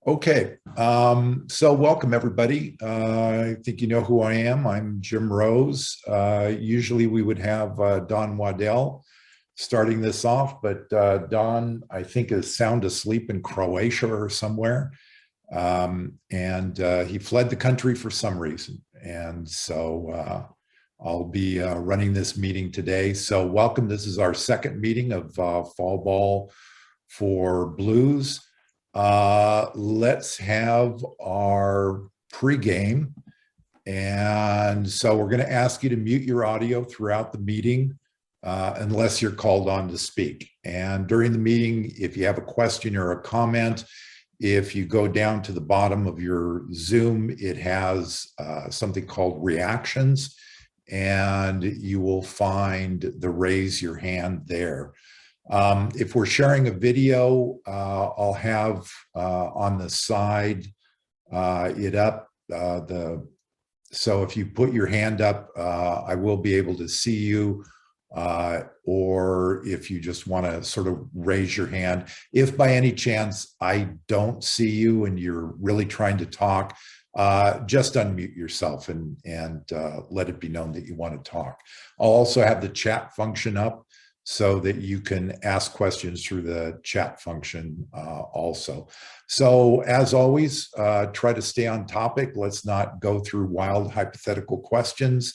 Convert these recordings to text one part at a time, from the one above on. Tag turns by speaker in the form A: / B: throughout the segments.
A: Okay, so welcome everybody. I think you know who I am. I'm Jim Rose. Usually we would have Don Waddell starting this off, but Don, I think, is sound asleep in Croatia or somewhere. And he fled the country for some reason. And so I'll be running this meeting today. So welcome. This is our second meeting of Fall Ball for Blues. Let's have our pregame. And so we're going to ask you to mute your audio throughout the meeting unless you're called on to speak. And during the meeting, if you have a question or a comment, if you go down to the bottom of your Zoom, it has something called reactions, and you will find the raise your hand there. If we're sharing a video, I'll have on the side it up. So if you put your hand up, I will be able to see you. Or if you just want to sort of raise your hand. If by any chance I don't see you and you're really trying to talk, just unmute yourself and let it be known that you want to talk. I'll also have the chat function up so that you can ask questions through the chat function also. So as always, try to stay on topic. Let's not go through wild hypothetical questions.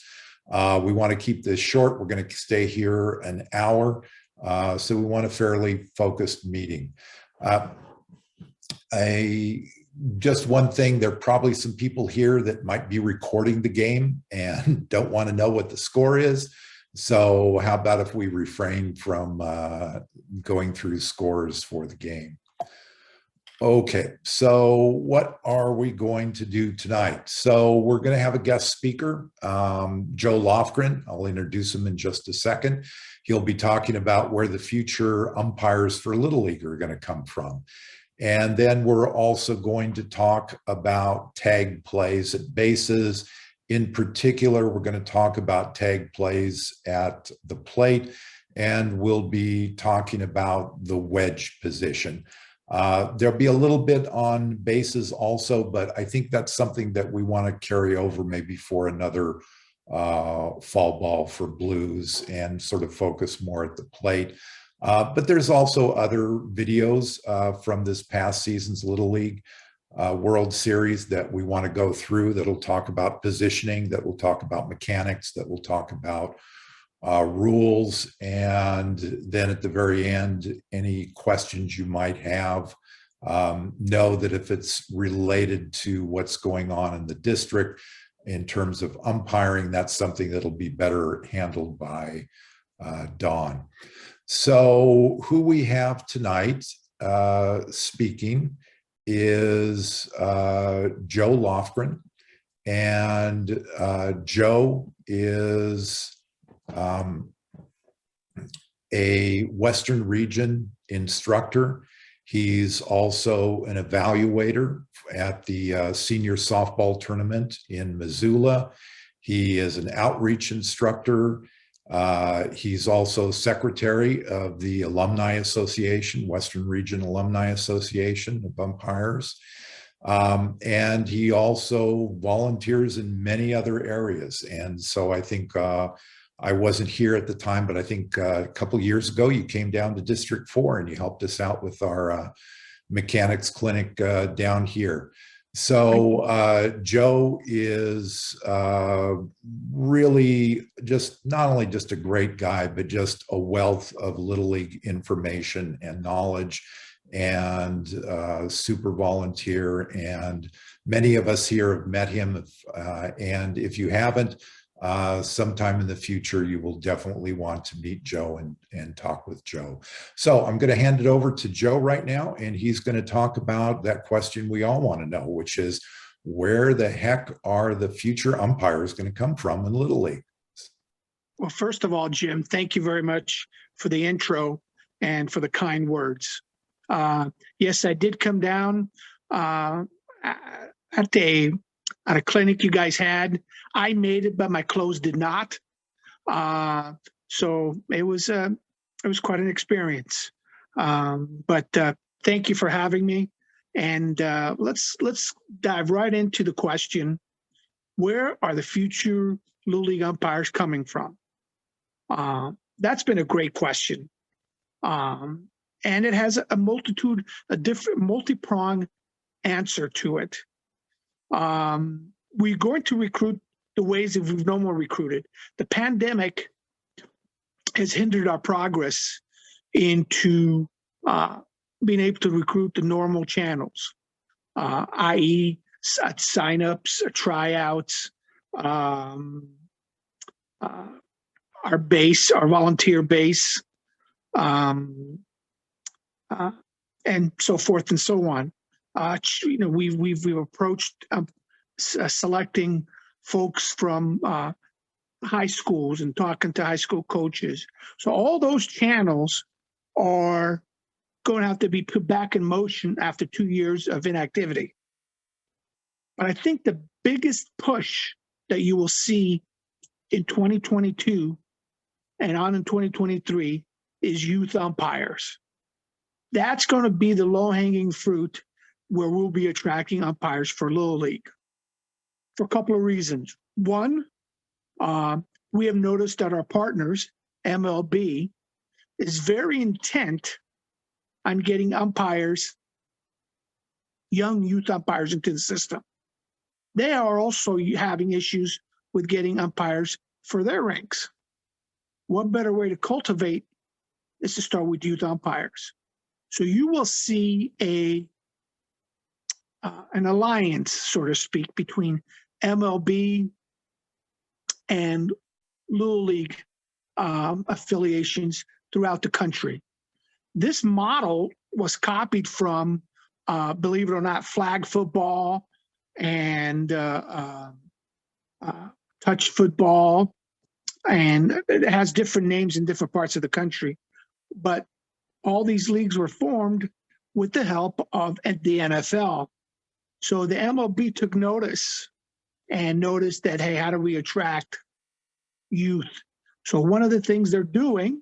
A: We want to keep this short. We're going to stay here an hour. So we want a fairly focused meeting. Just one thing, there are probably some people here that might be recording the game and don't want to know what the score is. So how about if we refrain from going through scores for the game? Okay, so what are we going to do tonight? So we're going to have a guest speaker, Joe Loftgren. I'll introduce him in just a second. He'll be talking about where the future umpires for Little League are going to come from. And then we're also going to talk about tag plays at bases. In particular, we're going to talk about tag plays at the plate, and we'll be talking about the wedge position. There'll be a little bit on bases also, but I think that's something that we want to carry over maybe for another fall ball for Blues and sort of focus more at the plate. But there's also other videos from this past season's Little League World Series that we want to go through, that'll talk about positioning, that will talk about mechanics, that will talk about rules, and then at the very end, any questions you might have. Know that if it's related to what's going on in the district in terms of umpiring, that's something that'll be better handled by Dawn. So who we have tonight speaking is Joe Loftgren, and Joe is a Western region instructor. He's also an evaluator at the senior softball tournament in Missoula. He is an outreach instructor. He's also secretary of the Alumni Association, Western Region Alumni Association of Umpires. And he also volunteers in many other areas. And so I think I wasn't here at the time, but I think a couple of years ago, you came down to District 4 and you helped us out with our mechanics clinic down here. So Joe is really just not only just a great guy, but just a wealth of Little League information and knowledge, and super volunteer. And many of us here have met him. And if you haven't, sometime in the future, you will definitely want to meet Joe and talk with Joe. So I'm going to hand it over to Joe right now, and he's going to talk about that question we all want to know, which is where the heck are the future umpires going to come from in Little League?
B: Well, first of all, Jim, thank you very much for the intro and for the kind words. Yes, I did come down at a clinic you guys had. I made it, but my clothes did not. So it was quite an experience. But thank you for having me. And let's dive right into the question: where are the future Little League umpires coming from? That's been a great question, and it has a different multi-pronged answer to it. We're going to recruit the ways that we've no more recruited. The pandemic has hindered our progress into being able to recruit the normal channels, i.e. signups, tryouts, our base, our volunteer base, and so forth and so on. We've approached selecting folks from high schools and talking to high school coaches. So all those channels are going to have to be put back in motion after 2 years of inactivity. But I think the biggest push that you will see in 2022 and on in 2023 is youth umpires. That's going to be the low-hanging fruit where we'll be attracting umpires for Little League for a couple of reasons. One, we have noticed that our partners, MLB, is very intent on getting umpires, young youth umpires, into the system. They are also having issues with getting umpires for their ranks. What better way to cultivate is to start with youth umpires. So you will see an alliance, so to speak, between MLB and Little League affiliations throughout the country. This model was copied from, believe it or not, flag football and touch football, and it has different names in different parts of the country. But all these leagues were formed with the help of the NFL. So the MLB took notice and noticed that, hey, how do we attract youth? So one of the things they're doing,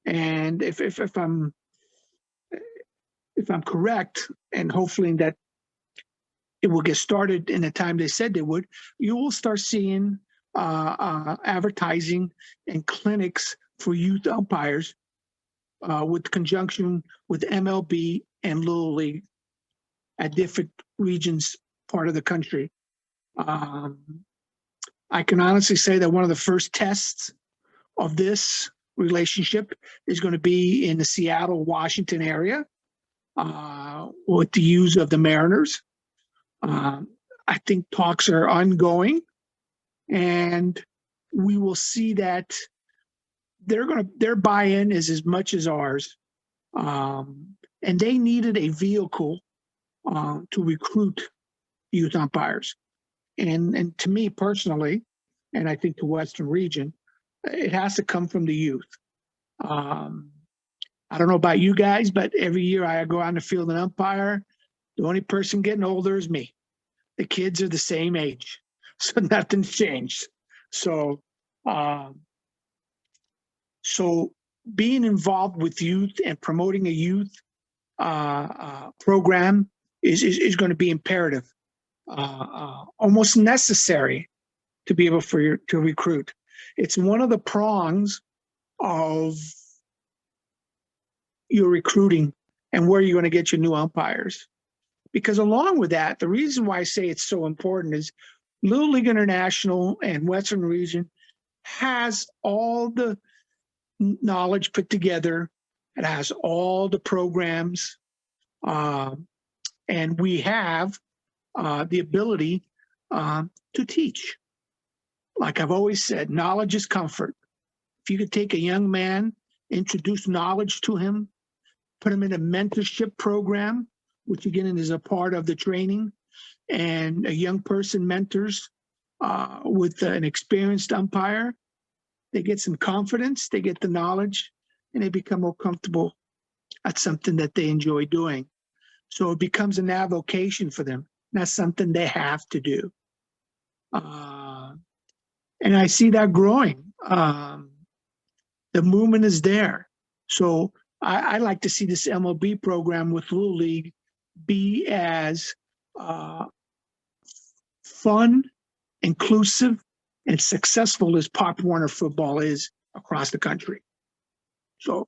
B: and if I'm correct, and hopefully that it will get started in the time they said they would, you will start seeing advertising and clinics for youth umpires with conjunction with MLB and Little League at different regions, part of the country. I can honestly say that one of the first tests of this relationship is going to be in the Seattle, Washington area with the use of the Mariners. I think talks are ongoing, and we will see that their buy-in is as much as ours, and they needed a vehicle to recruit youth umpires. And to me personally, and I think the Western region, it has to come from the youth. I don't know about you guys, but every year I go on the field and umpire, the only person getting older is me. The kids are the same age, so nothing's changed. So being involved with youth and promoting a youth program is going to be imperative, almost necessary to be able to recruit. It's one of the prongs of your recruiting and where you're going to get your new umpires. Because along with that, the reason why I say it's so important is Little League International and Western Region has all the knowledge put together. It has all the programs, and we have the ability to teach. Like I've always said, knowledge is comfort. If you could take a young man, introduce knowledge to him, put him in a mentorship program, which again is a part of the training, and a young person mentors with an experienced umpire, they get some confidence, they get the knowledge, and they become more comfortable at something that they enjoy doing. So it becomes an avocation for them, not something they have to do. And I see that growing. The movement is there. So I like to see this MLB program with Little League be as fun, inclusive, and successful as Pop Warner football is across the country. So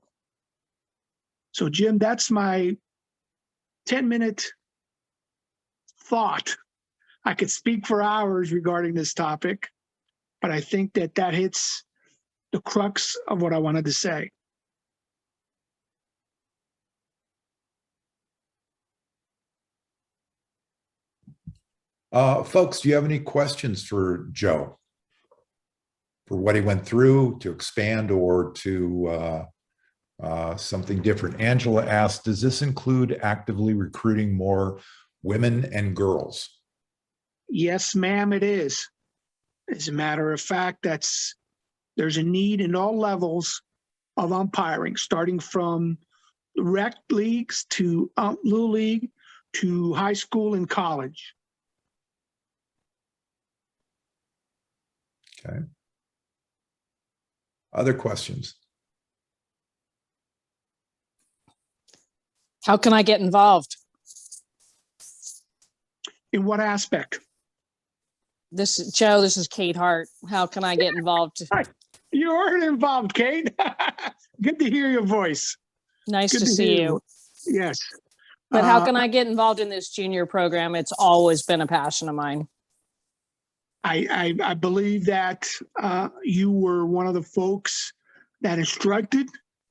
B: Jim, that's my 10-minute thought. I could speak for hours regarding this topic, but I think that hits the crux of what I wanted to say.
A: Folks, do you have any questions for Joe? For what he went through, to expand, or to something different? Angela asked, does this include actively recruiting more women and girls?
B: Yes, ma'am, it is. As a matter of fact, there's a need in all levels of umpiring, starting from rec leagues to Little League to high school and college.
A: Okay. Other questions?
C: How can I get involved?
B: In what aspect?
C: Joe, this is Kate Hart. How can I get involved?
B: You aren't involved, Kate. Good to hear your voice.
C: Nice
B: Good
C: to see you.
B: Yes.
C: But how can I get involved in this junior program? It's always been a passion of mine.
B: I believe that you were one of the folks that instructed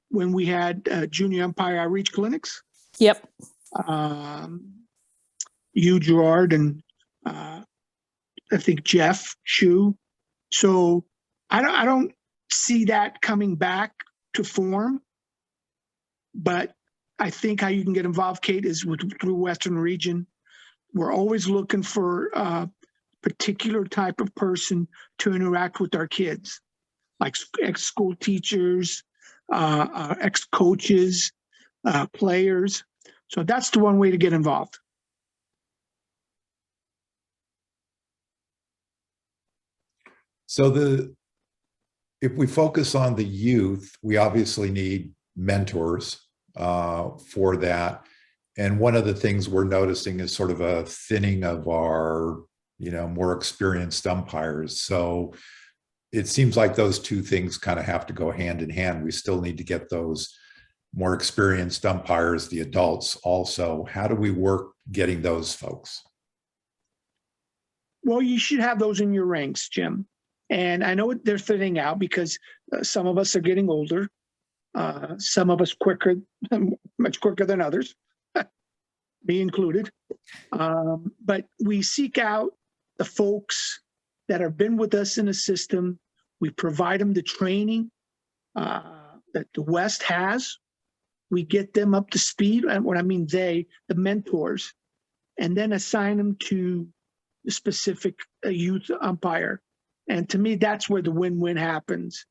B: when we had junior umpire outreach clinics.
C: Yep.
B: You, Gerard, and I think Jeff Shu. So I don't see that coming back to form. But I think how you can get involved, Kate, is through Western Region. We're always looking for a particular type of person to interact with our kids, like ex-school teachers, ex-coaches, players. So that's the one way to get involved.
A: So if we focus on the youth, we obviously need mentors for that. And one of the things we're noticing is sort of a thinning of our, more experienced umpires. So it seems like those two things kind of have to go hand in hand. We still need to get those more experienced umpires, the adults also. How do we work getting those folks?
B: Well, you should have those in your ranks, Jim. And I know they're thinning out because some of us are getting older. Some of us much quicker than others, me included. But we seek out the folks that have been with us in the system. We provide them the training that the West has. We get them up to speed. And what I mean, the mentors, and then assign them to the specific youth umpire. And to me, that's where the win-win happens,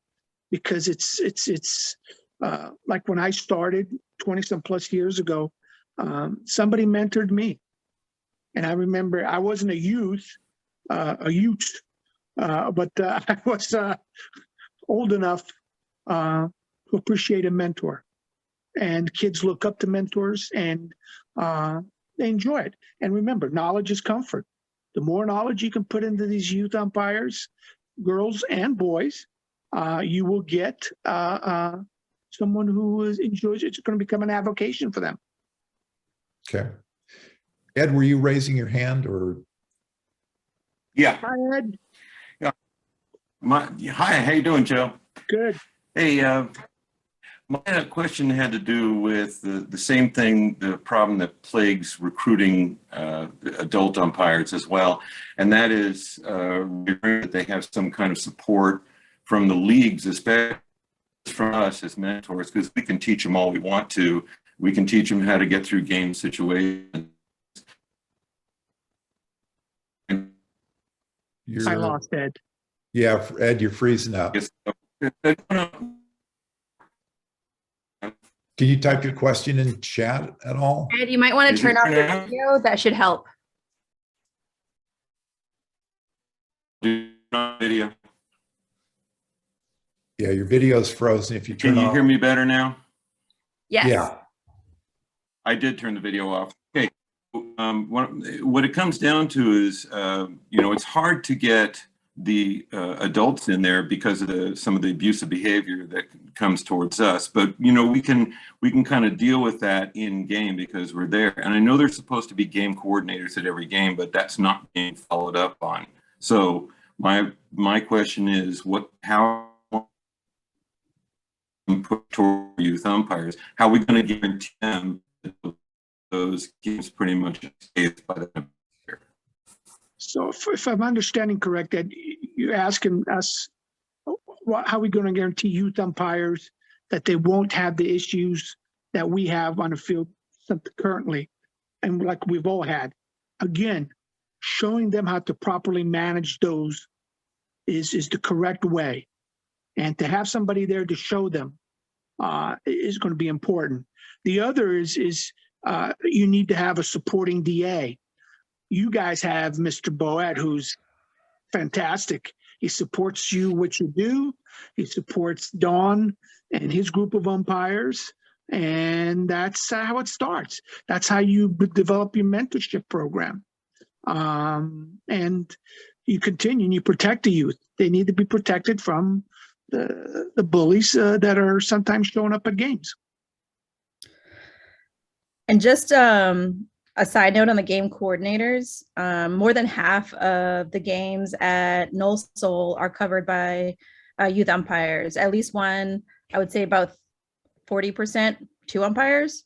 B: because it's like when I started 20-some plus years ago, somebody mentored me. And I remember I wasn't a youth, but I was old enough to appreciate a mentor. And kids look up to mentors, and they enjoy it. And remember, knowledge is comfort. The more knowledge you can put into these youth umpires, girls and boys, you will get someone who enjoys it. It's going to become an avocation for them.
A: Okay. Ed, were you raising your hand, or?
D: Yeah.
B: Hi, Ed.
D: Yeah. Hi, how you doing, Joe?
B: Good.
D: Hey, my question had to do with the same thing, the problem that plagues recruiting adult umpires as well, and that is that they have some kind of support from the leagues, especially from us as mentors, because we can teach them all we want to. We can teach them how to get through game situations.
B: I lost Ed.
A: Yeah, Ed, you're freezing up. Can you type your question in chat at all?
E: Ed, you might want to turn off your video. That should help.
D: Video.
A: Yeah, your video's frozen. If you turn
D: Can you
A: off.
D: hear me better now?
E: Yes.
A: Yeah.
D: I did turn the video off. Okay. what it comes down to is, it's hard to get the adults in there because of some of the abusive behavior that comes towards us. But we can kind of deal with that in game because we're there. And I know there's supposed to be game coordinators at every game, but that's not being followed up on. So my question is, how put toward youth umpires? How are we going to guarantee them that those games pretty much saved by the?
B: So if I'm understanding correct, that you're asking us, how are we going to guarantee youth umpires that they won't have the issues that we have on the field currently, and like we've all had? Again, showing them how to properly manage those is the correct way. And to have somebody there to show them is going to be important. The other is you need to have a supporting DA. You guys have Mr. Boat, who's fantastic. He supports you, what you do. He supports Don and his group of umpires. And that's how it starts. That's how you develop your mentorship program. And you continue and you protect the youth. They need to be protected from the bullies that are sometimes showing up at games.
E: And just a side note on the game coordinators, more than half of the games at Noel Sol are covered by youth umpires. At least one, I would say about 40%, 2 umpires.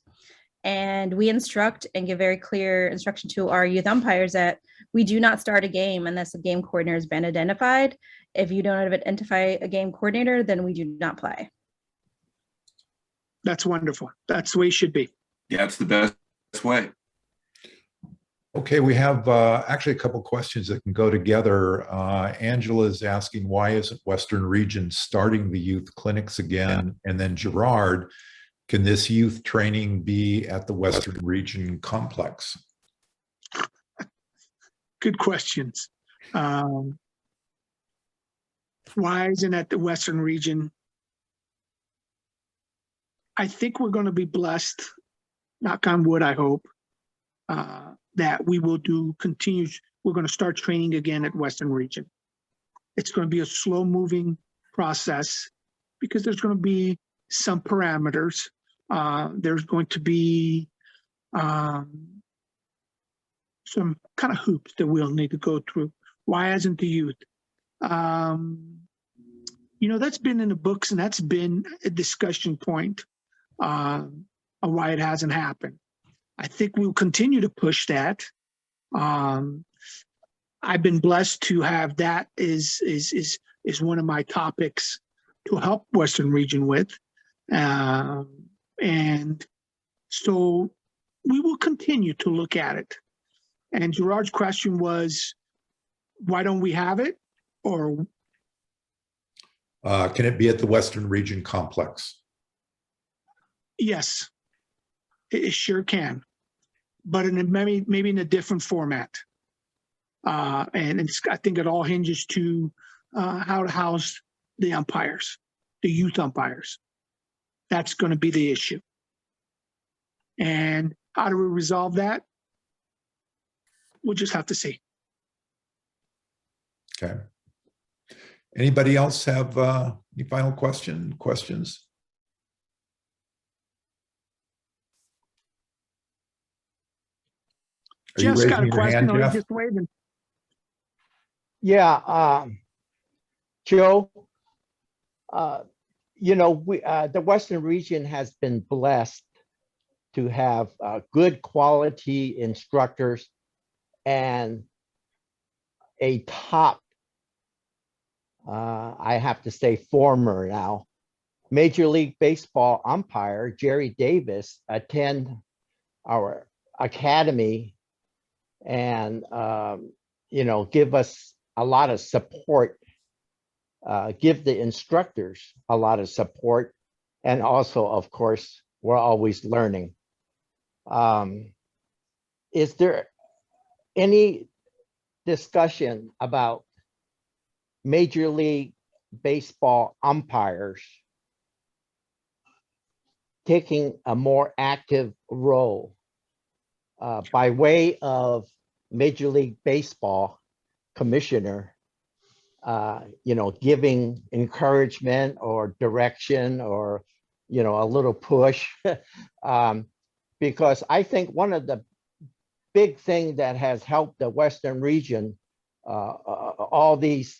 E: And we instruct and give very clear instruction to our youth umpires that we do not start a game unless a game coordinator has been identified. If you don't identify a game coordinator, then we do not play.
B: That's wonderful. That's the way it should be.
D: Yeah, it's the best way.
A: Okay, we have actually a couple questions that can go together. Angela is asking, why isn't Western Region starting the youth clinics again? And then Gerard, can this youth training be at the Western Region complex?
B: Good questions. Why isn't it the Western Region? I think we're going to be blessed, knock on wood, I hope, that we will continue. We're going to start training again at Western Region. It's going to be a slow moving process because there's going to be some parameters. There's going to be some kind of hoops that we'll need to go through. Why hasn't the youth? That's been in the books, and that's been a discussion point on why it hasn't happened. I think we'll continue to push that. I've been blessed to have that is one of my topics to help Western Region with. And so we will continue to look at it. And Gerard's question was, why don't we have it? Or
A: can it be at the Western Region complex?
B: yes, it sure can, but maybe in a different format. And I think it all hinges to how to house the umpires, the youth umpires. That's going to be the issue. And how do we resolve that? We'll just have to see.
A: Okay. Anybody else have any final questions? Are you
B: Jeff's got a
A: raising your
B: question,
A: hand,
B: or
A: Jeff?
B: he's just waving.
F: Yeah, Joe, the Western Region has been blessed to have good quality instructors and a top, I have to say former now, Major League Baseball umpire, Jerry Davis, attend our academy and, give us a lot of support, give the instructors a lot of support. And also, of course, we're always learning. Is there any discussion about Major League Baseball umpires taking a more active role by way of Major League Baseball commissioner, giving encouragement or direction or, a little push. Because I think one of the big thing that has helped the Western region, all these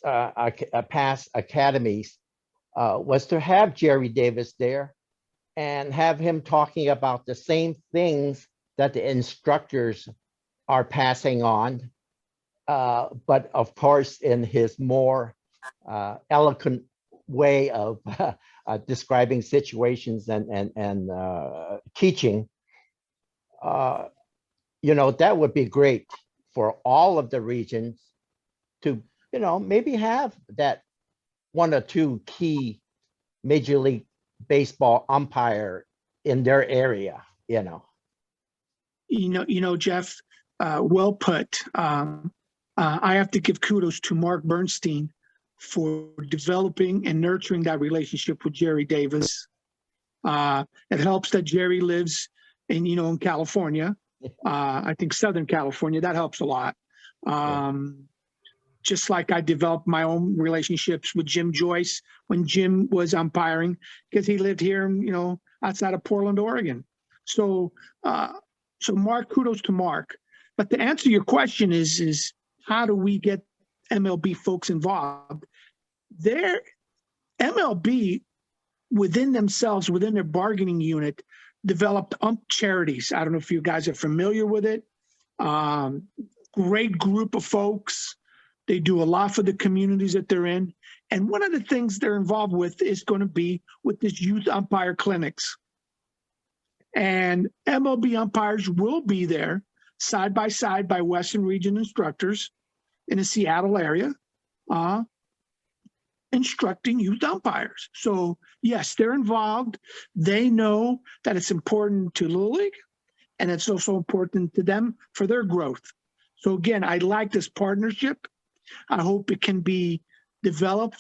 F: past academies, was to have Jerry Davis there and have him talking about the same things that the instructors are passing on, but of course in his more eloquent way of describing situations and teaching. That would be great for all of the regions to, maybe have that one or two key Major League Baseball umpire in their area,
B: Jeff, well put. I have to give kudos to Mark Bernstein for developing and nurturing that relationship with Jerry Davis. It helps that Jerry lives in California. I think Southern California, that helps a lot. Just like I developed my own relationships with Jim Joyce when Jim was umpiring, because he lived here, outside of Portland, Oregon. So Mark, kudos to Mark. But to answer your question is how do we get MLB folks involved? Their MLB within themselves, within their bargaining unit, developed charities. I don't know if you guys are familiar with it. Great group of folks. They do a lot for the communities that they're in. And one of the things they're involved with is going to be with this youth umpire clinics. And MLB umpires will be there side by side by Western Region instructors in the Seattle area, instructing youth umpires. So yes, they're involved. They know that it's important to Little League, and it's also important to them for their growth. So again, I like this partnership. I hope it can be developed,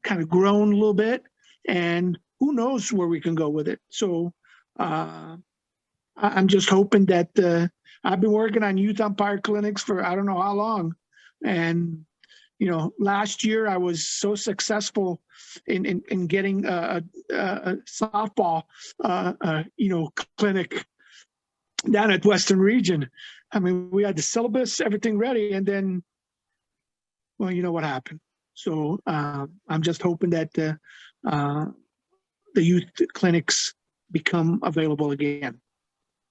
B: kind of grown a little bit, and who knows where we can go with it. So I'm just hoping that I've been working on youth umpire clinics for I don't know how long. And, last year I was so successful in getting a softball, clinic down at Western Region. I mean, we had the syllabus, everything ready, and then, well, you know what happened. So I'm just hoping that the youth clinics become available again.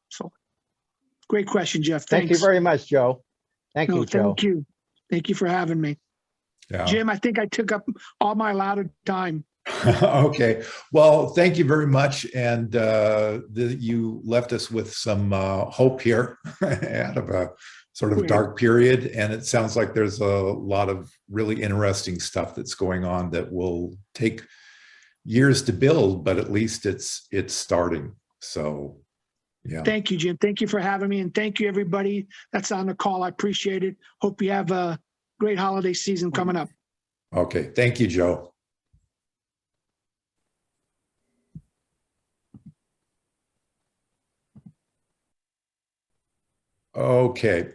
B: So great question, Jeff. Thanks.
F: Thank you very much, Joe. Thank you, Joe.
B: Thank you. Thank you for having me.
A: Yeah.
B: Jim, I think I took up all my allotted time.
A: Okay. Well, thank you very much. And you left us with some hope here out of a sort of dark period. And it sounds like there's a lot of really interesting stuff that's going on that will take years to build, but at least it's starting. So, yeah.
B: Thank you, Jim. Thank you for having me. And thank you, everybody that's on the call. I appreciate it. Hope you have a great holiday season coming up.
A: Okay. Thank you, Joe. Okay,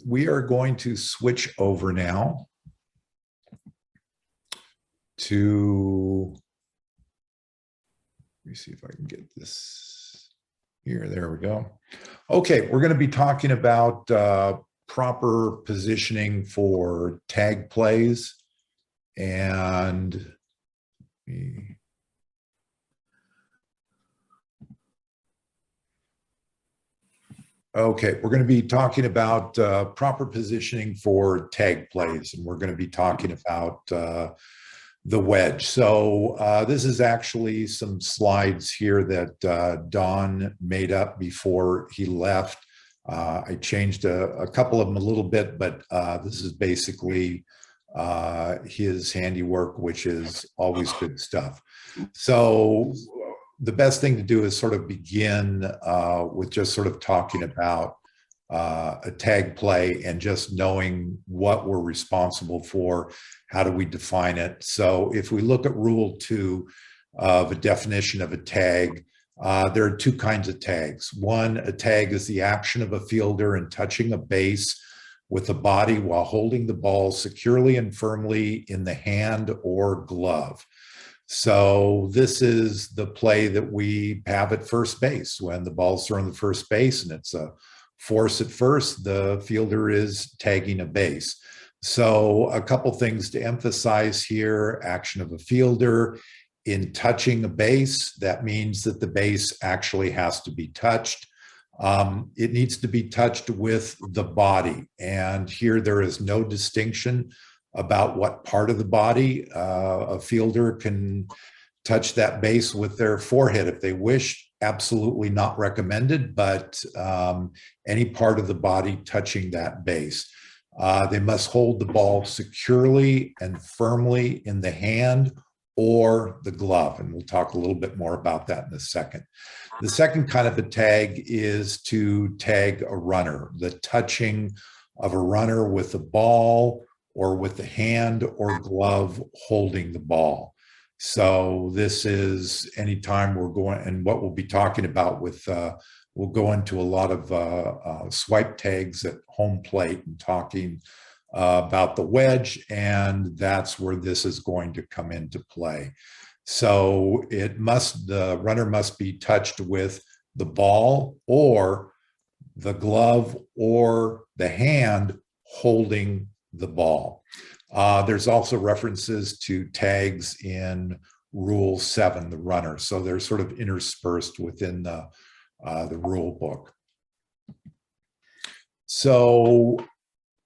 A: we are going to switch over now to, let me see if I can get this here. There we go. Okay, we're going to be talking about proper positioning for tag plays. And okay, we're going to be talking about proper positioning for tag plays, and we're going to be talking about the wedge. So this is actually some slides here that Don made up before he left. I changed a couple of them a little bit, but this is basically his handiwork, which is always good stuff. So the best thing to do is sort of begin with just sort of talking about a tag play and just knowing what we're responsible for. How do we define it? So if we look at Rule 2 of a definition of a tag, There are two kinds of tags. One, a tag is the action of a fielder in touching a base with the body while holding the ball securely and firmly in the hand or glove. So this is the play that we have at first base. When the ball's thrown to first base and it's a force at first, the fielder is tagging a base. So a couple things to emphasize here: action of a fielder in touching a base. That means that the base actually has to be touched. It needs to be touched with the body. And here there is no distinction about what part of the body. A fielder can touch that base with their forehead if they wish. Absolutely not recommended, but any part of the body touching that base. They must hold the ball securely and firmly in the hand or the glove. And we'll talk a little bit more about that in a second. The second kind of a tag is to tag a runner, the touching of a runner with the ball or with the hand or glove holding the ball. So this is anytime we're going, and what we'll be talking about with, we'll go into a lot of swipe tags at home plate and talking about the wedge, and that's where this is going to come into play. So the runner must be touched with the ball or the glove or the hand holding the ball. There's also references to tags in Rule 7, the runner. So they're sort of interspersed within the rule book. So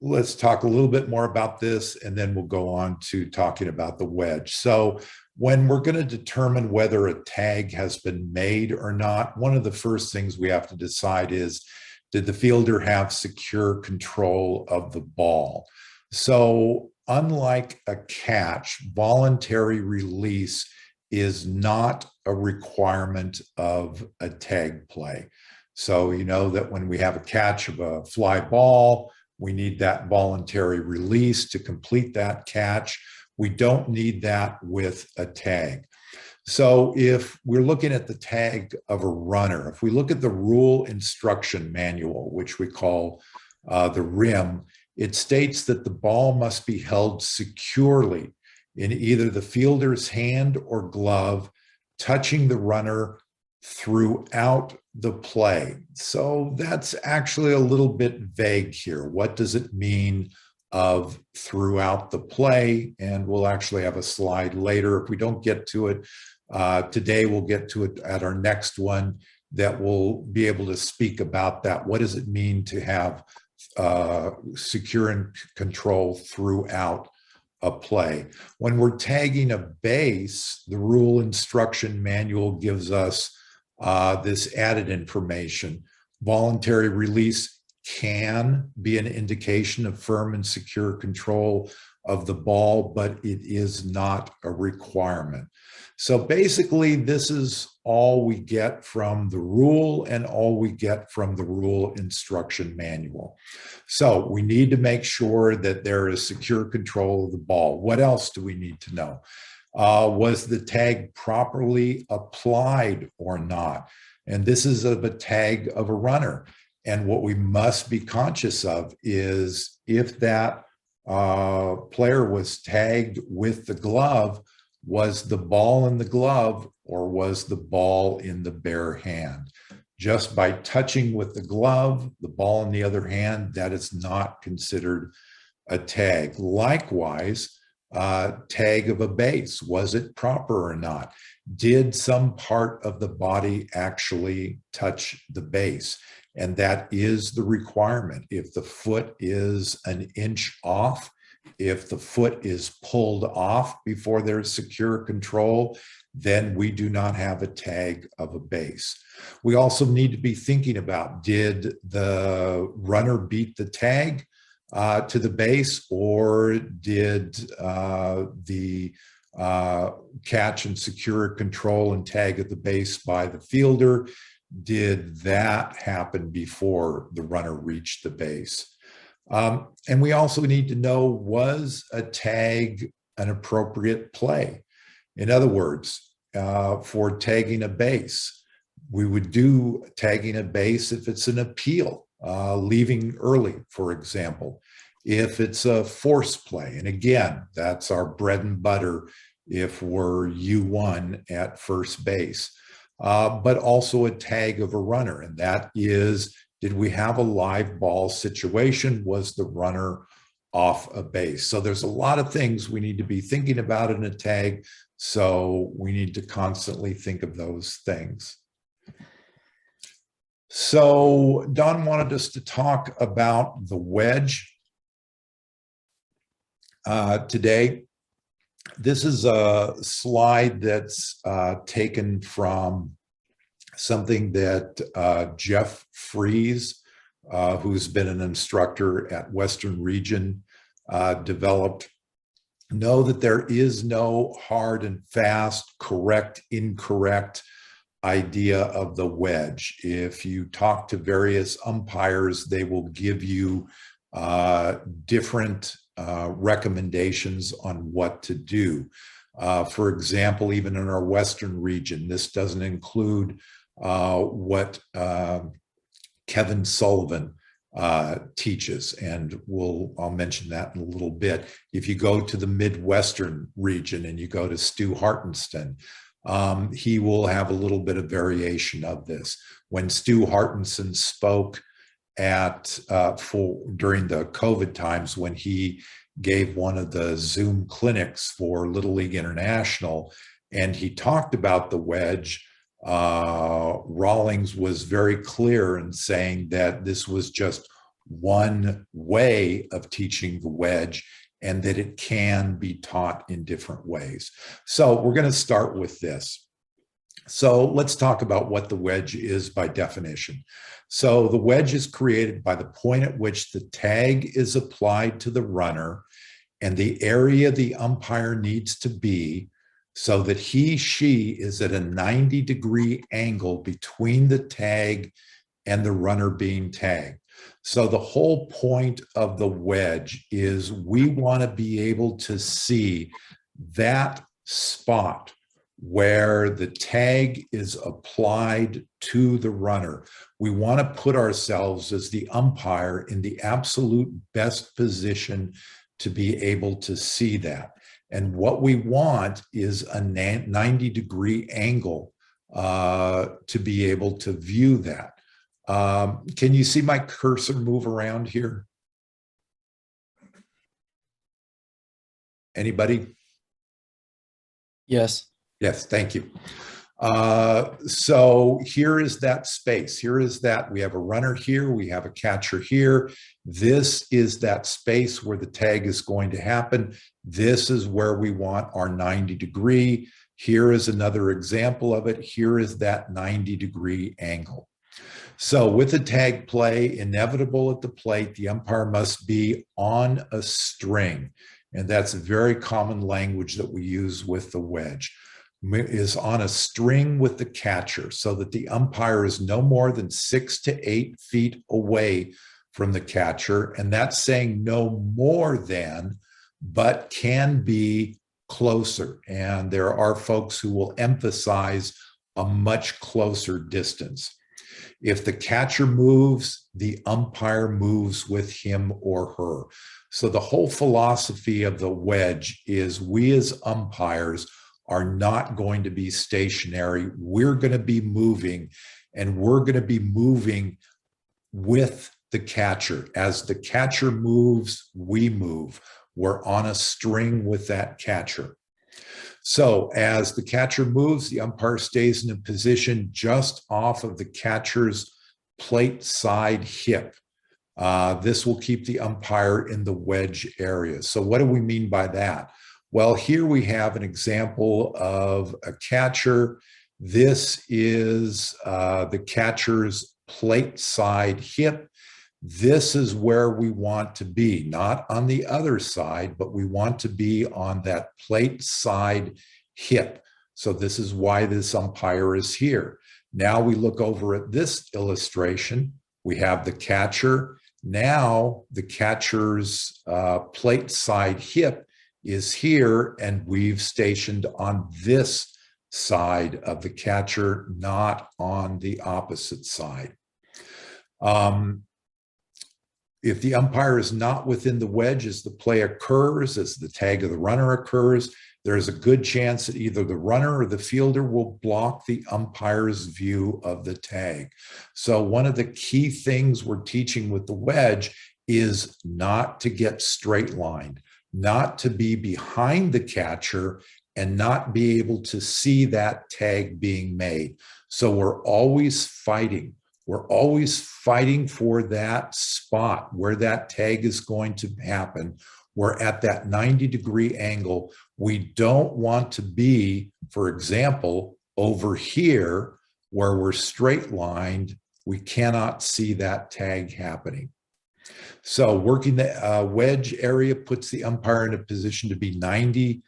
A: let's talk a little bit more about this, and then we'll go on to talking about the wedge. So when we're going to determine whether a tag has been made or not, one of the first things we have to decide is, did the fielder have secure control of the ball? So unlike a catch, voluntary release is not a requirement of a tag play. So you know that when we have a catch of a fly ball, we need that voluntary release to complete that catch. We don't need that with a tag. So if we're looking at the tag of a runner, if we look at the rule instruction manual, which we call the RIM, it states that the ball must be held securely in either the fielder's hand or glove, touching the runner throughout the play. So that's actually a little bit vague here. What does it mean of throughout the play? And we'll actually have a slide later. If we don't get to it today, we'll get to it at our next one that will be able to speak about that. What does it mean to have secure and control throughout a play? When we're tagging a base, the rule instruction manual gives us this added information. Voluntary release can be an indication of firm and secure control of the ball, but it is not a requirement. So basically, this is all we get from the rule and all we get from the rule instruction manual. So we need to make sure that there is secure control of the ball. What else do we need to know? Was the tag properly applied or not? And this is of a tag of a runner. And what we must be conscious of is if that player was tagged with the glove, was the ball in the glove or was the ball in the bare hand? Just by touching with the glove, the ball in the other hand, that is not considered a tag. Likewise, tag of a base, was it proper or not? Did some part of the body actually touch the base? And that is the requirement. If the foot is an inch off, if the foot is pulled off before there's secure control, then we do not have a tag of a base. We also need to be thinking about, did the runner beat the tag to the base, or did the catch and secure control and tag at the base by the fielder, did that happen before the runner reached the base? And we also need to know, was a tag an appropriate play? In other words, for tagging a base, We would do tagging a base if it's an appeal, leaving early, for example. If it's a force play, and again, that's our bread and butter if we're U1 at first base, but also a tag of a runner, and that is, did we have a live ball situation? Was the runner off a base? So there's a lot of things we need to be thinking about in a tag, so we need to constantly think of those things. So Don wanted us to talk about the wedge today. This is a slide that's taken from something that Jeff Fries, who's been an instructor at Western Region, developed. Know that there is no hard and fast, correct, incorrect idea of the wedge. If you talk to various umpires, they will give you different recommendations on what to do. For example, even in our Western region, this doesn't include what Kevin Sullivan teaches, and I'll mention that in a little bit. If you go to the Midwestern region and you go to Stu Hartenston, he will have a little bit of variation of this. When Stu Hartenston spoke during the COVID times, when he gave one of the Zoom clinics for Little League International, and he talked about the wedge, Rawlings was very clear in saying that this was just one way of teaching the wedge, and that it can be taught in different ways. So we're going to start with this. So let's talk about what the wedge is by definition. So the wedge is created by the point at which the tag is applied to the runner and the area the umpire needs to be so that she is at a 90-degree angle between the tag and the runner being tagged. So the whole point of the wedge is we want to be able to see that spot where the tag is applied to the runner. We want to put ourselves as the umpire in the absolute best position to be able to see that. And what we want is a 90-degree angle to be able to view that. Can you see my cursor move around here? Anybody?
G: Yes.
A: Yes, thank you. So here is that space. Here is that. We have a runner here. We have a catcher here. This is that space where the tag is going to happen. This is where we want our 90-degree. Here is another example of it. Here is that 90-degree angle. So with a tag play, inevitable at the plate, the umpire must be on a string. And that's a very common language that we use with the wedge, is on a string with the catcher so that the umpire is no more than 6 to 8 feet away from the catcher. And that's saying no more than, but can be closer. And there are folks who will emphasize a much closer distance. If the catcher moves, the umpire moves with him or her. So the whole philosophy of the wedge is we as umpires are not going to be stationary. We're going to be moving, and we're going to be moving with the catcher. As the catcher moves, we move. We're on a string with that catcher. So as the catcher moves, the umpire stays in a position just off of the catcher's plate side hip. This will keep the umpire in the wedge area. So what do we mean by that? Well, here we have an example of a catcher. This is the catcher's plate side hip. This is where we want to be, not on the other side, but we want to be on that plate side hip. So this is why this umpire is here. Now we look over at this illustration. We have the catcher. Now the catcher's plate side hip is here, and we've stationed on this side of the catcher, not on the opposite side. If the umpire is not within the wedge as the play occurs, as the tag of the runner occurs, there's a good chance that either the runner or the fielder will block the umpire's view of the tag. So one of the key things we're teaching with the wedge is not to get straight lined, not to be behind the catcher and not be able to see that tag being made. So we're always fighting. We're always fighting for that spot where that tag is going to happen. We're at that 90-degree angle. We don't want to be, for example, over here where we're straight lined. We cannot see that tag happening. So working the wedge area puts the umpire in a position to be 90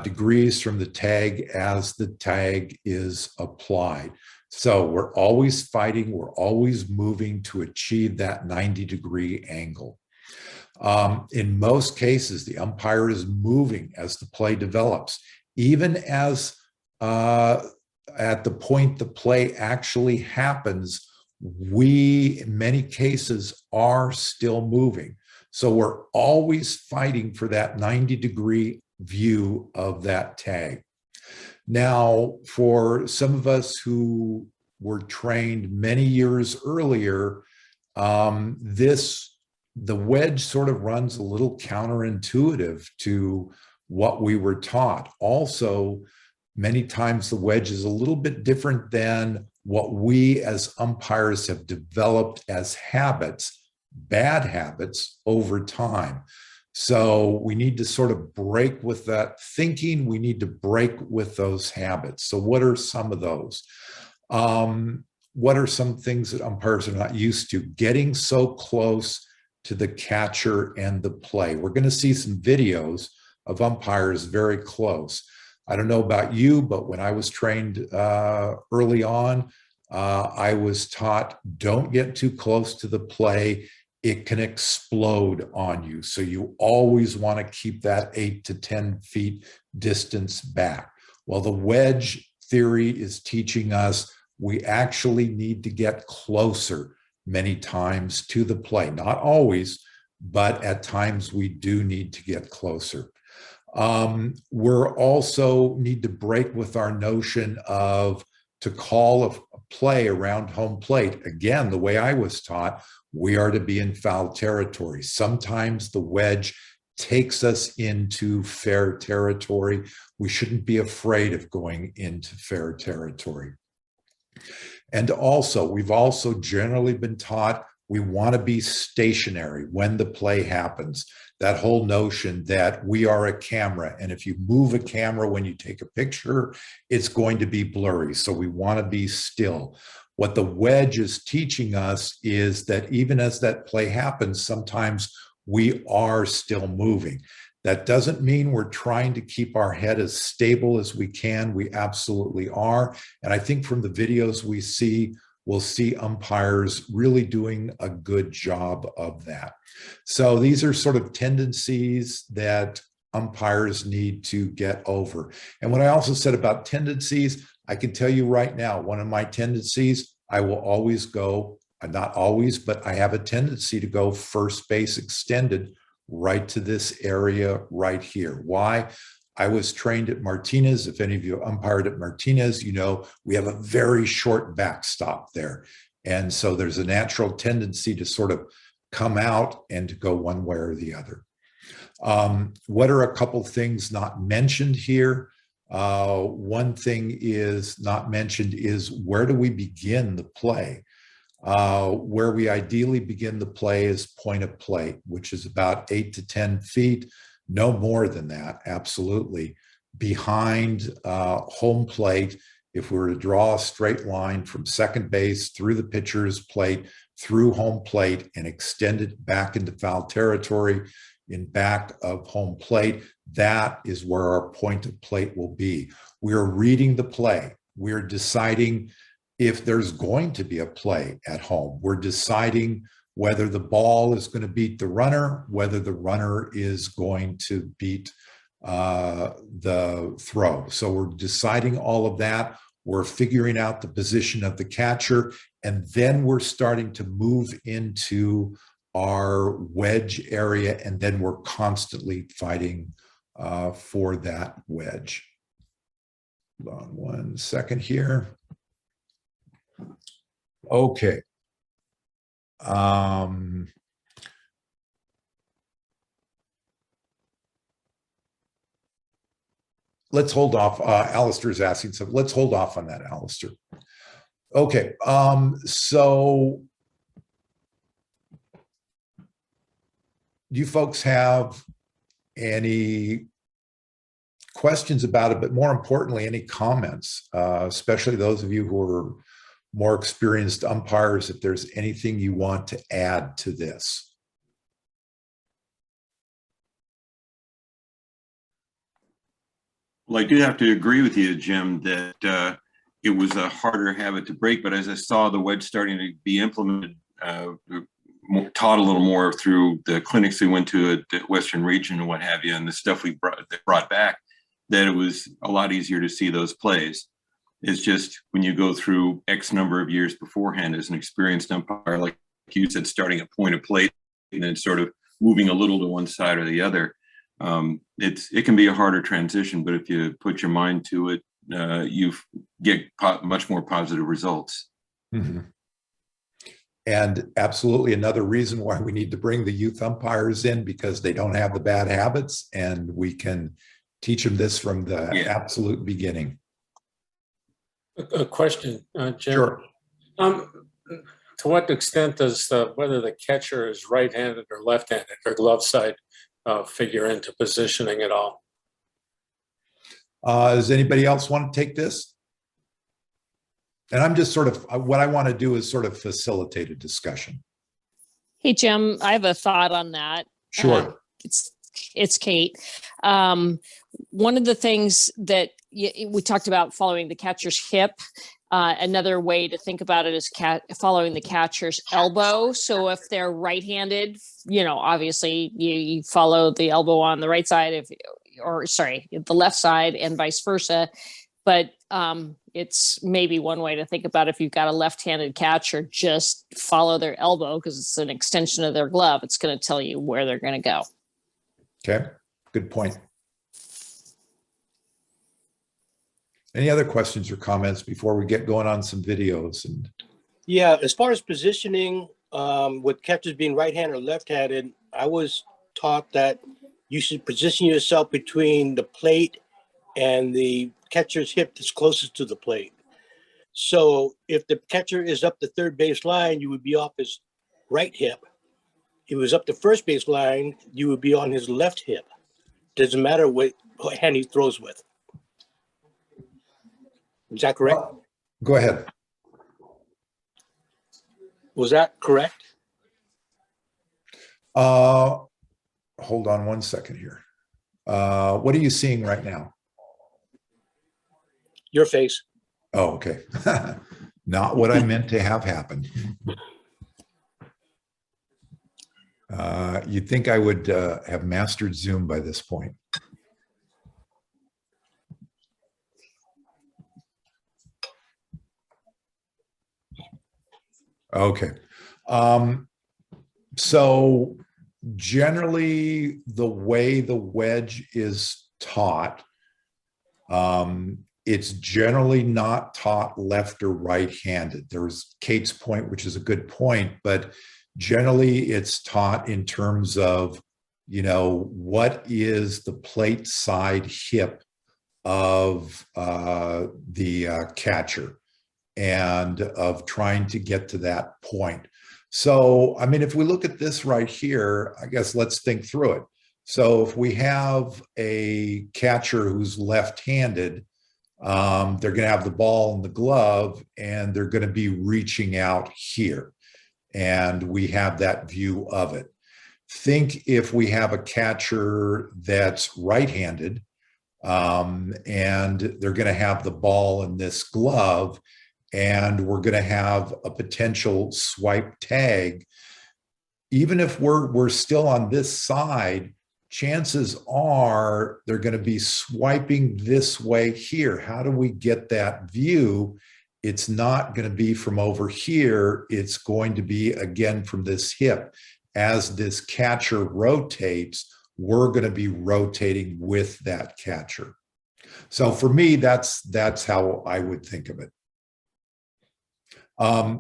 A: degrees from the tag as the tag is applied. So we're always fighting, we're always moving to achieve that 90-degree angle. In most cases, the umpire is moving as the play develops, even as at the point the play actually happens, we, in many cases, are still moving. So we're always fighting for that 90-degree view of that tag. Now, for some of us who were trained many years earlier, the wedge sort of runs a little counterintuitive to what we were taught. Also, many times the wedge is a little bit different than what we as umpires have developed as habits, bad habits over time. So we need to sort of break with that thinking. We need to break with those habits. So what are some of those? What are some things that umpires are not used to? Getting so close to the catcher and the play. We're going to see some videos of umpires very close. I don't know about you, but when I was trained early on, I was taught, don't get too close to the play. It can explode on you. So you always want to keep that 8 to 10 feet distance back. Well, the wedge theory is teaching us we actually need to get closer many times to the play. Not always, but at times we do need to get closer. We're also need to break with our notion of to call a play around home plate. Again, the way I was taught, we are to be in foul territory. Sometimes the wedge takes us into fair territory. We shouldn't be afraid of going into fair territory. And also, we've also generally been taught we want to be stationary when the play happens. That whole notion that we are a camera, and if you move a camera when you take a picture, it's going to be blurry. So we want to be still. What the wedge is teaching us is that even as that play happens, sometimes we are still moving. That doesn't mean we're trying to keep our head as stable as we can. We absolutely are. And I think from the videos we see, we'll see umpires really doing a good job of that. So these are sort of tendencies that umpires need to get over. And what I also said about tendencies, I can tell you right now, one of my tendencies, I will always go, not always, but I have a tendency to go first base extended right to this area right here. Why? I was trained at Martinez. If any of you umpired at Martinez, you know we have a very short backstop there. And so there's a natural tendency to sort of come out and to go one way or the other. What are a couple things not mentioned here? One thing is not mentioned is where do we begin the play? Where we ideally begin the play is point of plate, which is about 8 to 10 feet, no more than that, absolutely. Behind home plate, if we were to draw a straight line from second base through the pitcher's plate, through home plate, and extend it back into foul territory in back of home plate, that is where our point of plate will be. We're reading the play. We're deciding if there's going to be a play at home. We're deciding whether the ball is going to beat the runner, whether the runner is going to beat the throw. So we're deciding all of that. We're figuring out the position of the catcher, and then we're starting to move into our wedge area, and then we're constantly fighting for that wedge. Hold on 1 second here. Okay. Let's hold off. Alistair's asking, so let's hold off on that, Alistair. Okay, so do you folks have any questions about it, but more importantly, any comments, especially those of you who are more experienced umpires, if there's anything you want to add to this?
D: Well, I do have to agree with you, Jim, that it was a harder habit to break. But as I saw the wedge starting to be implemented, taught a little more through the clinics we went to at the Western region and what have you, and the stuff we brought back, that it was a lot easier to see those plays. It's just when you go through X number of years beforehand as an experienced umpire, like you said, starting at point of plate and then sort of moving a little to one side or the other, it can be a harder transition, but if you put your mind to it, you get much more positive results.
A: Mm-hmm. And absolutely another reason why we need to bring the youth umpires in, because they don't have the bad habits, and we can teach them this from the absolute beginning.
G: A question, Jim.
A: Sure.
G: To what extent does whether the catcher is right-handed or left-handed or glove side figure into positioning at all?
A: Does anybody else want to take this? And I'm just sort of, what I want to do is sort of facilitate a discussion.
C: Hey, Jim, I have a thought on that.
A: Sure.
C: It's Kate. One of the things that we talked about, following the catcher's hip. Another way to think about it is following the catcher's elbow. So if they're right-handed, obviously you follow the elbow on the right side, the left side, and vice versa. But it's maybe one way to think about it. If you've got a left-handed catcher, just follow their elbow because it's an extension of their glove. It's going to tell you where they're going to go.
A: Okay, good point. Any other questions or comments before we get going on some videos? And
H: yeah, as far as positioning, with catchers being right-handed or left-handed, I was taught that you should position yourself between the plate and the catcher's hip that's closest to the plate. So if the catcher is up the third base line, you would be off his right hip. If he was up the first base line, you would be on his left hip. Doesn't matter what hand he throws with. Is that correct?
A: Go ahead.
H: Was that correct?
A: Hold on 1 second here. What are you seeing right now?
H: Your face.
A: Oh, okay. Not what I meant to have happen. You'd think I would have mastered Zoom by this point. Okay. So generally, the way the wedge is taught, it's generally not taught left or right-handed. There's Kate's point, which is a good point, but generally it's taught in terms of, what is the plate side hip of the catcher, and of trying to get to that point. So, I mean, if we look at this right here, I guess let's think through it. So if we have a catcher who's left-handed, they're going to have the ball in the glove, and they're going to be reaching out here. And we have that view of it. Think if we have a catcher that's right-handed, and they're going to have the ball in this glove, and we're going to have a potential swipe tag. Even if we're still on this side, chances are they're going to be swiping this way here. How do we get that view? It's not going to be from over here. It's going to be, again, from this hip. As this catcher rotates, we're going to be rotating with that catcher. So for me, that's how I would think of it.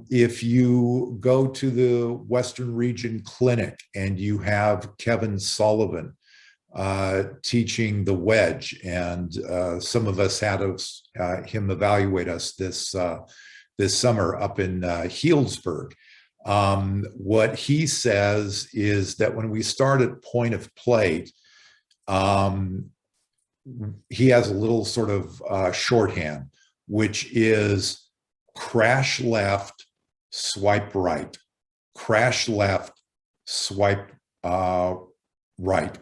A: If you go to the Western Region Clinic and you have Kevin Sullivan teaching the wedge, and some of us had him evaluate us this summer up in Healdsburg. What he says is that when we start at point of plate, he has a little sort of shorthand, which is crash left, swipe right, crash left, swipe right.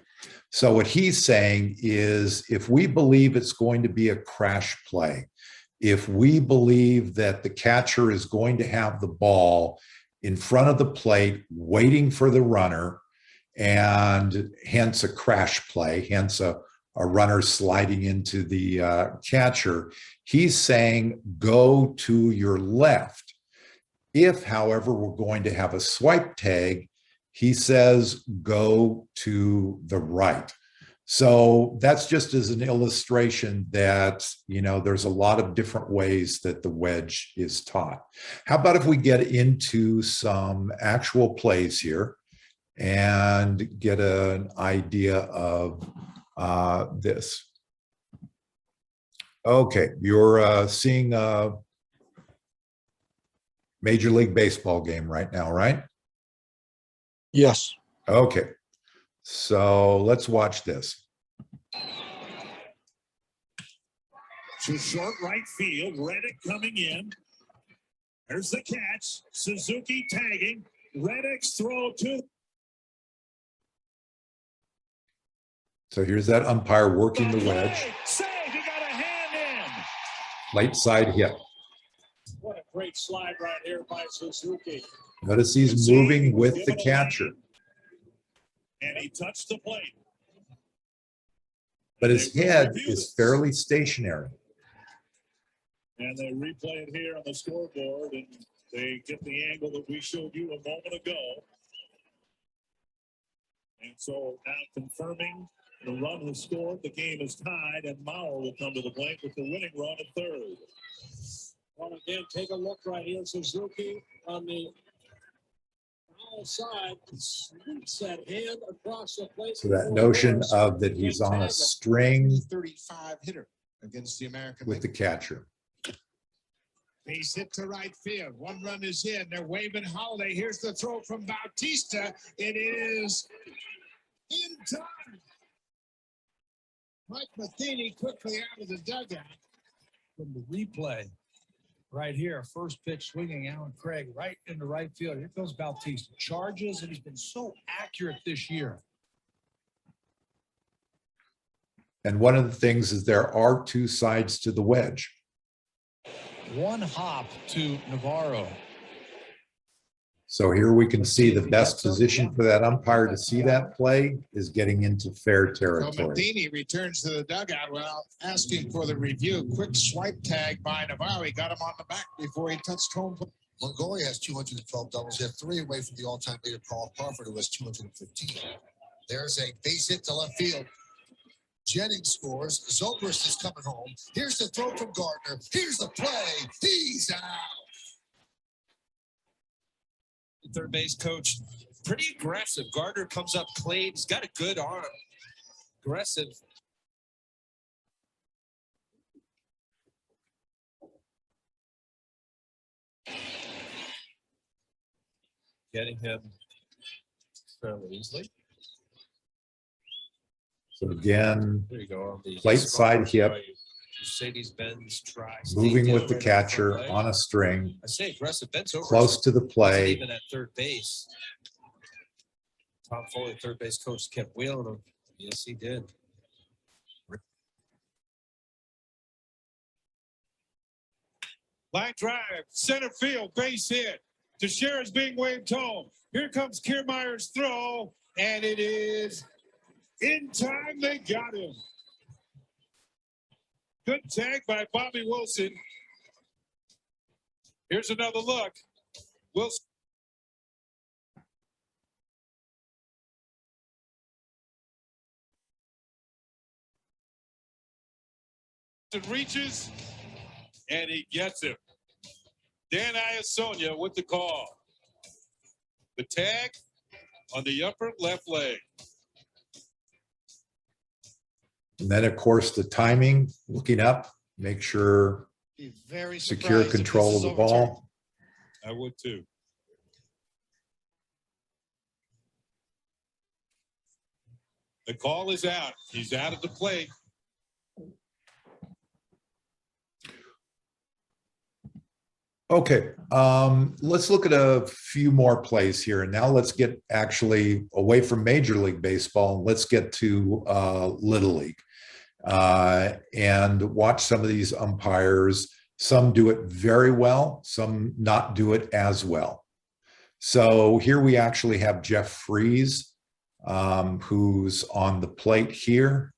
A: So what he's saying is, if we believe it's going to be a crash play, if we believe that the catcher is going to have the ball in front of the plate waiting for the runner, and hence a crash play, hence a runner sliding into the catcher, he's saying go to your left. If, however, we're going to have a swipe tag, he says go to the right. So that's just as an illustration that, you know, there's a lot of different ways that the wedge is taught. How about if we get into some actual plays here and get an idea of this. Okay, you're seeing a Major League Baseball game right now, right?
H: Yes.
A: Okay, so let's watch this.
I: To short right field, Reddick coming in. There's the catch. Suzuki tagging. Reddick's throw to.
A: So here's that umpire working the wedge.
I: Save, he got a hand in.
A: Late side hit.
I: What a great slide right here by Suzuki.
A: Notice he's moving with the catcher.
I: And he touched the plate.
A: But his head is fairly stationary.
I: And they replay it here on the scoreboard, and they get the angle that we showed you a moment ago. And so now confirming the run was scored, the game is tied, and Mauer will come to the plate with the winning run at third. Well, again, take a look right here. Suzuki on the side sweeps that hand across the plate.
A: So that notion of that he's on a string
J: 35 hitter against the American
A: with the catcher.
J: Base hit to right field. One run is in. They're waving Holiday. Here's the throw from Bautista. It is in time. Mike Matheny quickly out of the dugout.
K: From the replay right here, first pitch swinging Alan Craig right into right field. Here goes Bautista. Charges, and he's been so accurate this year.
A: And one of the things is there are two sides to the wedge.
K: One hop to Navarro.
A: So here we can see the best position for that umpire to see that play is getting into fair
J: So
A: territory.
J: Matheny returns to the dugout without asking for the review. Quick swipe tag by Navarro. He got him on the back before he touched home.
L: Mongolia has 212 doubles. He had 3 away from the all-time leader, Carl Crawford, who has 215. There's a base hit to left field. Jennings scores. Zobrist is coming home. Here's the throw from Gardner. Here's the play. He's out.
K: Third base coach, pretty aggressive. Gardner comes up clean. He's got a good arm. Aggressive. Getting him fairly easily.
A: So again,
K: There you go. On the
A: plate side hip,
K: Mercedes-Benz try.
A: moving with the catcher on a string,
K: I say aggressive. Ben's over.
A: close to the play.
K: Even at third base. Tom Foley, third base coach, kept wheeling him. Yes, he did.
I: Line drive, center field, base hit. Teixeira's being waved home. Here comes Kiermaier's throw, and it is In time, they got him. Good tag by Bobby Wilson. Here's another look. Wilson reaches, and he gets him. Dan Iasonia with the call. The tag on the upper left leg.
A: And then, of course, the timing, looking up, make sure
J: Be very
A: secure
J: surprised if
A: control
J: this
A: of
J: is
A: the
J: overturned.
A: ball.
I: I would too. The call is out. He's out of the plate.
A: Okay, let's look at a few more plays here. And now let's get actually away from Major League Baseball. Let's get to Little League and watch some of these umpires. Some do it very well, some not do it as well. So here we actually have Jeff Freeze, who's on the plate here.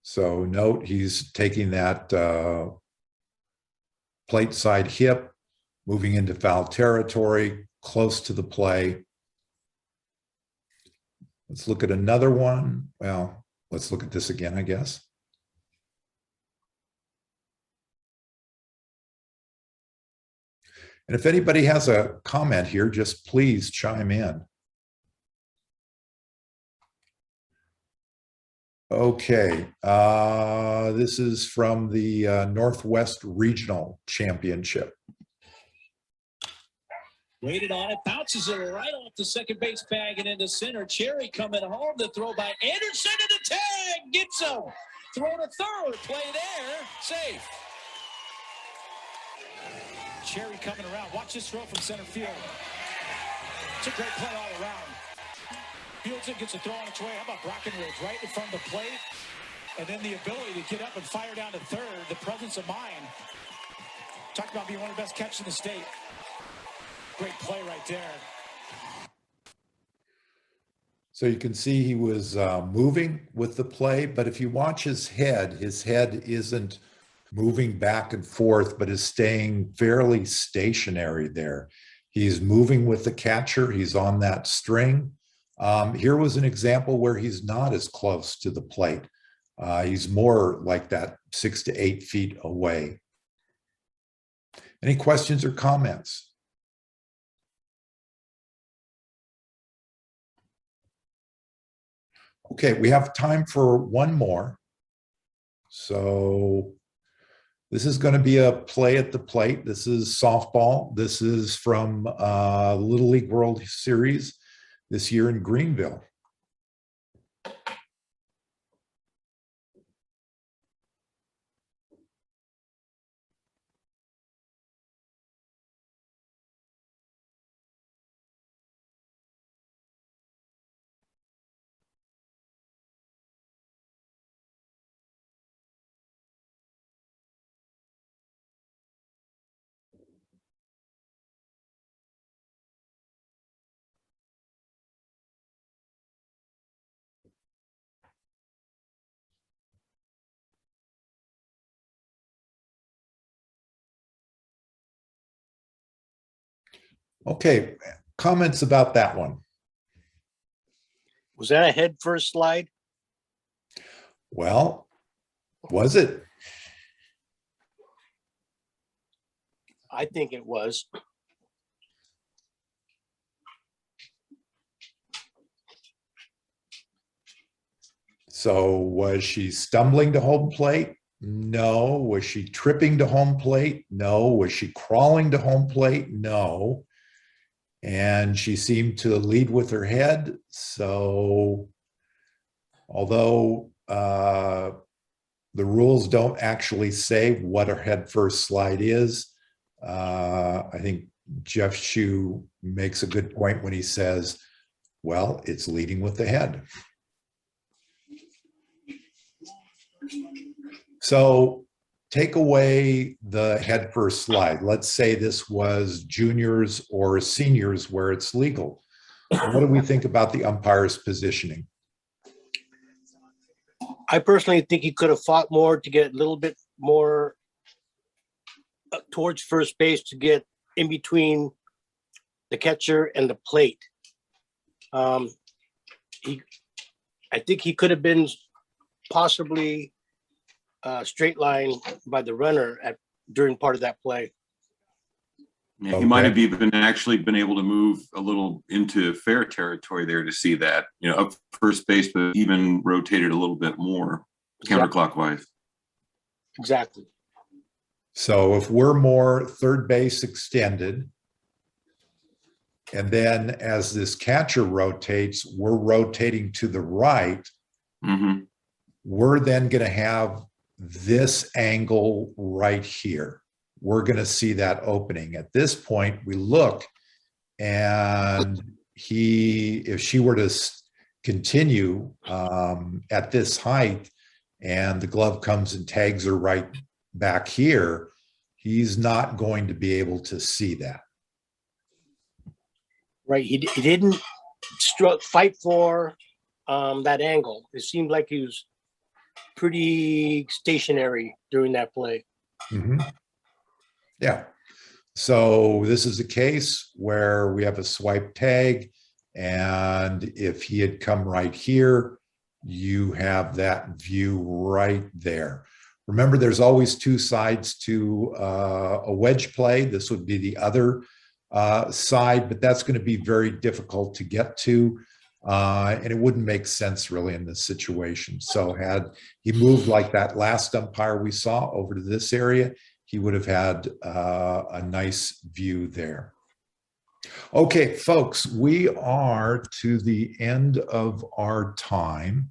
A: So note he's taking that plate side hip, moving into foul territory, close to the play. Let's look at another one. Well, let's look at this again, I guess. And if anybody has a comment here, just please chime in. Okay, this is from the Northwest Regional Championship.
M: Waited on it, bounces it right off the second base bag and into center. Cherry coming home, the throw by Anderson to the tag, gets him. Throw to third, play there, safe. Cherry coming around, watch this throw from center field. It's a great play all around. Fields it, gets a throw on its way. How about Brackenridge right in front of the plate? And then the ability to get up and fire down to third, the presence of mind. Talk about being one of the best catches in the state. Great play right there.
A: So you can see he was moving with the play, but if you watch his head isn't moving back and forth, but is staying fairly stationary there. He's moving with the catcher. He's on that string. Here was an example where he's not as close to the plate. He's more like that 6 to 8 feet away. Any questions or comments? Okay, we have time for one more. So this is going to be a play at the plate. This is softball. This is from Little League World Series this year in Greenville. Okay, comments about that one?
H: Was that a head first slide?
A: Well, was it?
H: I think it was.
A: So was she stumbling to home plate? No. Was she tripping to home plate? No. Was she crawling to home plate? No. And she seemed to lead with her head. So although the rules don't actually say what a head first slide is, I think Jeff Shue makes a good point when he says Well, it's leading with the head. So take away the head first slide. Let's say this was juniors or seniors where it's legal. What do we think about the umpire's positioning?
H: I personally think he could have fought more to get a little bit more towards first base to get in between the catcher and the plate. I think he could have been possibly straight line by the runner during part of that play.
D: Yeah, he might have even actually been able to move a little into fair territory there to see that, up first base, but even rotated a little bit more counterclockwise.
H: Exactly.
A: So if we're more third base extended, and then as this catcher rotates, we're rotating to the right, we're then going to have this angle right here. We're going to see that opening. At this point, we look, and if she were to continue at this height, and the glove comes and tags her right back here, he's not going to be able to see that.
H: Right. He didn't fight for that angle. It seemed like he was pretty stationary during that play.
A: Yeah. So this is a case where we have a swipe tag, and if he had come right here, you have that view right there. Remember, there's always two sides to a wedge play. This would be the other side, but that's going to be very difficult to get to. And it wouldn't make sense really in this situation. So had he moved like that last umpire we saw over to this area, he would have had a nice view there. Okay, folks, we are to the end of our time.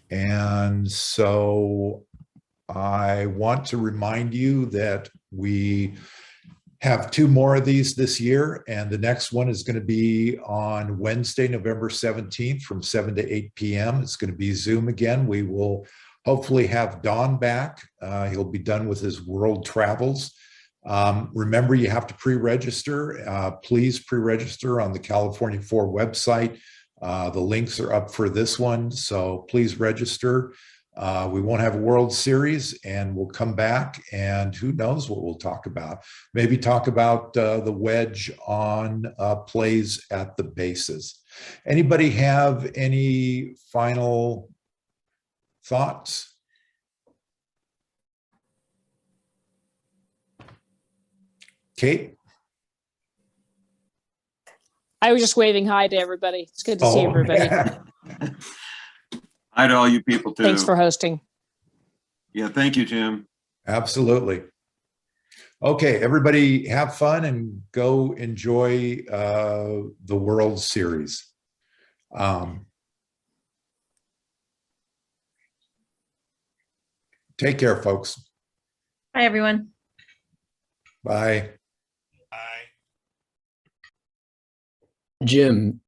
A: And so I want to remind you that we have two more of these this year, and the next one is going to be on Wednesday, November 17th from 7 to 8 p.m. It's going to be Zoom again. We will hopefully have Don back. He'll be done with his world travels. Remember, you have to pre-register. Please pre-register on the California 4 website. The links are up for this one, so please register. We won't have a World Series, and we'll come back, and who knows what we'll talk about. Maybe talk about the wedge on plays at the bases. Anybody have any final thoughts? Kate?
C: I was just waving hi to everybody. It's good to see everybody.
D: Hi to all you people too.
C: Thanks for hosting.
D: Yeah, thank you, Jim.
A: Absolutely. Okay, everybody have fun and go enjoy the World Series. Take care, folks.
E: Bye, everyone.
A: Bye.
I: Bye.
N: Jim,